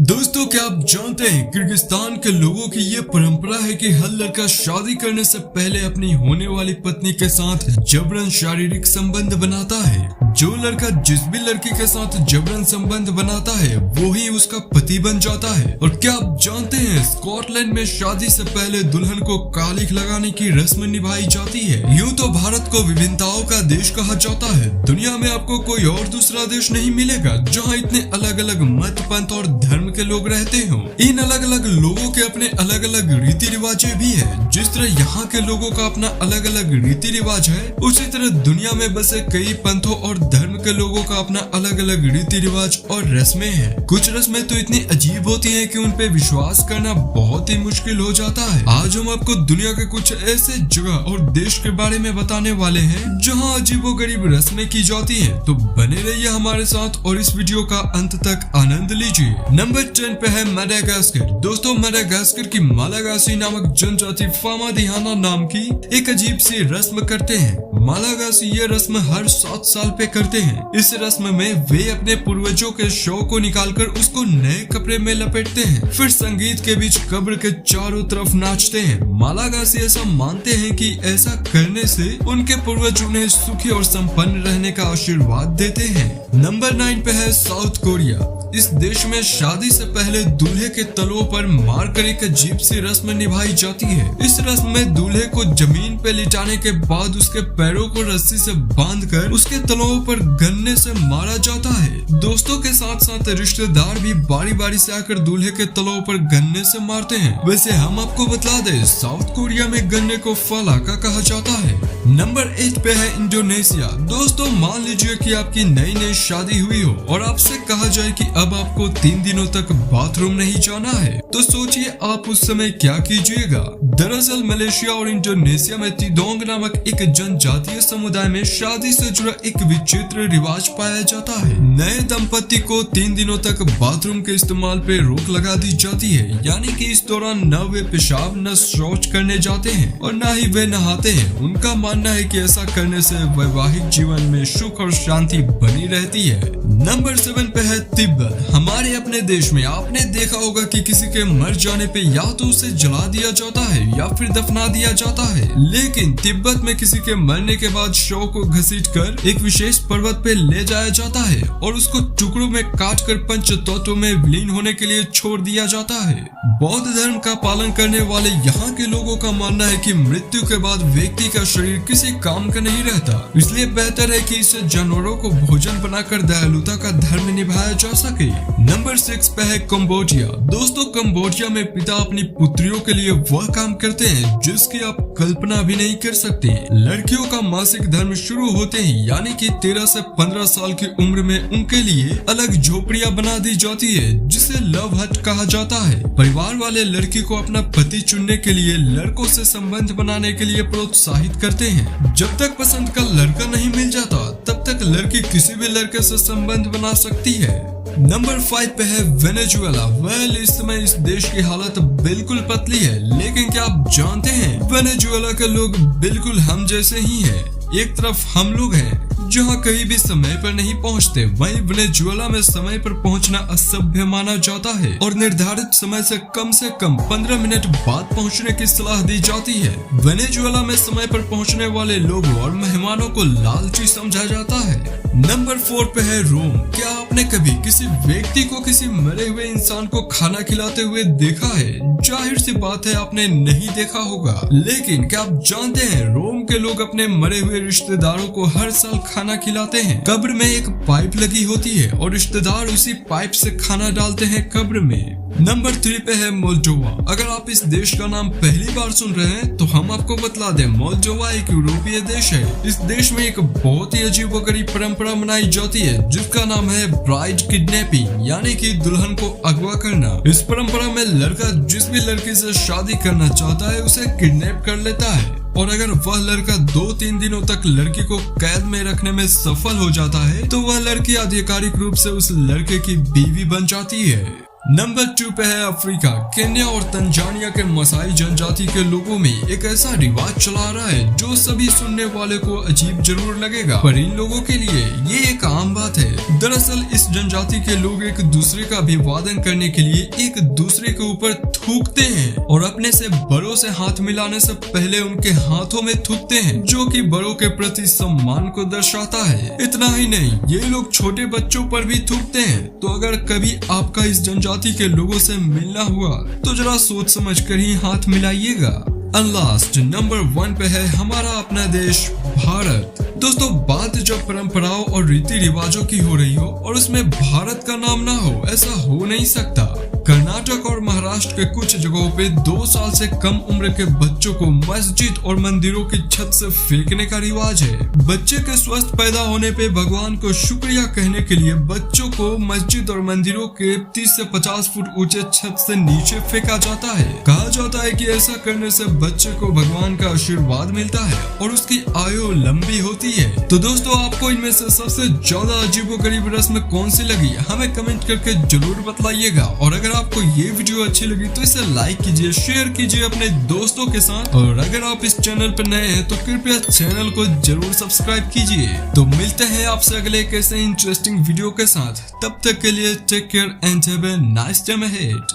दोस्तों, क्या आप जानते हैं किर्गिस्तान के लोगों की ये परंपरा है कि हर लड़का शादी करने से पहले अपनी होने वाली पत्नी के साथ जबरन शारीरिक संबंध बनाता है। जो लड़का जिस भी लड़की के साथ जबरन संबंध बनाता है वो ही उसका पति बन जाता है। और क्या आप जानते हैं स्कॉटलैंड में शादी से पहले दुल्हन को कालिख लगाने की रस्म निभाई जाती है। यूँ तो भारत को विभिन्नताओं का देश कहा जाता है। दुनिया में आपको कोई और दूसरा देश नहीं मिलेगा जहाँ इतने अलग अलग मत पंथ और धर्म के लोग रहते हो। इन अलग अलग लोगों के अपने अलग अलग रीति रिवाजें भी है। जिस तरह यहाँ के लोगों का अपना अलग अलग रीति रिवाज है, उसी तरह दुनिया में बसे कई पंथों और धर्म के लोगों का अपना अलग अलग रीति रिवाज और रस्में हैं। कुछ रस्में तो इतनी अजीब होती हैं कि उन पे विश्वास करना बहुत ही मुश्किल हो जाता है। आज हम आपको दुनिया के कुछ ऐसे जगह और देश के बारे में बताने वाले हैं जहाँ अजीबोगरीब रस्में की जाती हैं। तो बने रहिए हमारे साथ और इस वीडियो का अंत तक आनंद लीजिए। नंबर 10 पे है मेडागास्कर। दोस्तों, मेडागास्कर की मालागासी नामक जनजाति फामादिहाना नाम की एक अजीब सी रस्म करते हैं। मालागासी ये रस्म हर 7 साल पे करते हैं। इस रस्म में वे अपने पूर्वजों के शव को निकालकर उसको नए कपड़े में लपेटते हैं, फिर संगीत के बीच कब्र के चारों तरफ नाचते हैं। मालागासी ऐसा मानते हैं कि ऐसा करने से उनके पूर्वज उन्हें सुखी और संपन्न रहने का आशीर्वाद देते हैं। नंबर 9 पे है साउथ कोरिया। इस देश में शादी से पहले दूल्हे के तलों पर मारकर एक अजीब सी रस्म निभाई जाती है। इस रस्म में दूल्हे को जमीन पे लिटाने के बाद उसके पैरों को रस्सी से बांधकर उसके तलों पर गन्ने से मारा जाता है। दोस्तों के साथ साथ रिश्तेदार भी बारी बारी से आकर दूल्हे के तलों पर गन्ने से मारते हैं। वैसे हम आपको बता दें, साउथ कोरिया में गन्ने को फलाका कहा जाता है। नंबर 8 पे है इंडोनेशिया। दोस्तों, मान लीजिए कि आपकी नई नई शादी हुई हो और आपसे कहा जाए कि अब आपको 3 दिनों तक बाथरूम नहीं जाना है, तो सोचिए आप उस समय क्या कीजिएगा। दरअसल मलेशिया और इंडोनेशिया में तिदोंग नामक एक जनजातीय समुदाय में शादी से जुड़ा एक विचित्र रिवाज पाया जाता है। नए दंपति को 3 दिनों तक बाथरूम के इस्तेमाल पे रोक लगा दी जाती है, यानी कि इस दौरान न वे पेशाब न शौच करने जाते हैं और न ही वे नहाते हैं। उनका मानना है कि ऐसा करने से वैवाहिक जीवन में सुख और शांति बनी रहती है। नंबर 7 पे है तिब्बत। हमारे अपने देश में आपने देखा होगा कि किसी के मर जाने पे या तो उसे जला दिया जाता है या फिर दफना दिया जाता है, लेकिन तिब्बत में किसी के मरने के बाद शव को घसीटकर एक विशेष पर्वत पे ले जाया जाता है और उसको टुकड़ों में काटकर पंच तत्वों में विलीन होने के लिए छोड़ दिया जाता है। बौद्ध धर्म का पालन करने वाले यहाँ के लोगों का मानना है कि मृत्यु के बाद व्यक्ति का शरीर किसी काम का नहीं रहता, इसलिए बेहतर है कि इसे जानवरों को भोजन बनाकर दयालुता का धर्म निभाया जा सके। नंबर 6 पे है कंबोडिया। दोस्तों, कंबोडिया में पिता अपनी पुत्रियों के लिए वह काम करते हैं जिसकी आप कल्पना भी नहीं कर सकते। लड़कियों का मासिक धर्म शुरू होते ही यानी कि 13 से 15 साल की उम्र में उनके लिए अलग झोपड़ियां बना दी जाती है, जिसे लव हट कहा जाता है। परिवार वाले लड़की को अपना पति चुनने के लिए लड़कों से संबंध बनाने के लिए प्रोत्साहित करते हैं। जब तक पसंद का लड़का नहीं मिल जाता तब तक लड़की किसी भी लड़के से संबंध बना सकती है। नंबर 5 पे है वेनेजुएला। इस समय इस देश की हालत बिल्कुल पतली है, लेकिन क्या आप जानते हैं वेनेजुएला के लोग बिल्कुल हम जैसे ही हैं। एक तरफ हम लोग हैं जहाँ कहीं भी समय पर नहीं पहुँचते, वहीं वेनेजुएला में समय पर पहुँचना असभ्य माना जाता है और निर्धारित समय से कम 15 मिनट बाद पहुँचने की सलाह दी जाती है। वेनेजुएला में समय पर पहुँचने वाले लोगों और मेहमानों को लालची समझा जाता है। नंबर 4 पे है रोम। क्या आपने कभी किसी व्यक्ति को किसी मरे हुए इंसान को खाना खिलाते हुए देखा है? जाहिर सी बात है आपने नहीं देखा होगा, लेकिन क्या आप जानते हैं रोम के लोग अपने मरे हुए रिश्तेदारों को हर साल खाना खिलाते हैं। कब्र में एक पाइप लगी होती है और रिश्तेदार उसी पाइप से खाना डालते हैं कब्र में। नंबर 3 पे है मोल्डोवा। अगर आप इस देश का नाम पहली बार सुन रहे हैं तो हम आपको बतला दें, मोल्डोवा एक यूरोपीय देश है। इस देश में एक बहुत ही अजीबोगरीब परंपरा मनाई जाती है जिसका नाम है ब्राइड किडनैपिंग, यानी कि दुल्हन को अगवा करना। इस परंपरा में लड़का जिस भी लड़की से शादी करना चाहता है उसे किडनैप कर लेता है और अगर वह लड़का 2-3 दिनों तक लड़की को कैद में रखने में सफल हो जाता है तो वह लड़की आधिकारिक रूप से उस लड़के की बीवी बन जाती है। नंबर 2 पे है अफ्रीका। केन्या और तंजानिया के मसाई जनजाति के लोगों में एक ऐसा रिवाज चला रहा है जो सभी सुनने वाले को अजीब जरूर लगेगा, पर इन लोगों के लिए ये एक आम बात है। दरअसल इस जनजाति के लोग एक दूसरे का अभिवादन करने के लिए एक दूसरे के ऊपर थूकते हैं और अपने से बड़ों से हाथ मिलाने से पहले उनके हाथों में थूकते हैं, जो कि बड़ों के प्रति सम्मान को दर्शाता है। इतना ही नहीं, ये लोग छोटे बच्चों पर भी थूकते हैं। तो अगर कभी आपका इस जनजाति के लोगों से मिलना हुआ तो जरा सोच समझ कर ही हाथ मिलाइएगा। लास्ट नंबर 1 पे है हमारा अपना देश भारत। दोस्तों, बात जब परंपराओं और रीति रिवाजों की हो रही हो और उसमें भारत का नाम ना हो, ऐसा हो नहीं सकता। कर्नाटक और महाराष्ट्र के कुछ जगहों पे 2 साल से कम उम्र के बच्चों को मस्जिद और मंदिरों की छत से फेंकने का रिवाज है। बच्चे के स्वस्थ पैदा होने पे भगवान को शुक्रिया कहने के लिए बच्चों को मस्जिद और मंदिरों के 30 से 50 फुट ऊंचे छत से नीचे फेंका जाता है। कहा जाता है कि ऐसा करने से बच्चे को भगवान का आशीर्वाद मिलता है और उसकी आयु लंबी होती है। तो दोस्तों, आपको इनमें से सबसे ज्यादा अजीबोगरीब रस्म कौन सी लगी, हमें कमेंट करके जरूर बतलाइएगा। और अगर आपको ये वीडियो अच्छी लगी तो इसे लाइक कीजिए, शेयर कीजिए अपने दोस्तों के साथ। और अगर आप इस चैनल पर नए हैं तो कृपया चैनल को जरूर सब्सक्राइब कीजिए। तो मिलते हैं आपसे अगले एक ऐसे इंटरेस्टिंग वीडियो के साथ। तब तक के लिए take care and have a nice time ahead.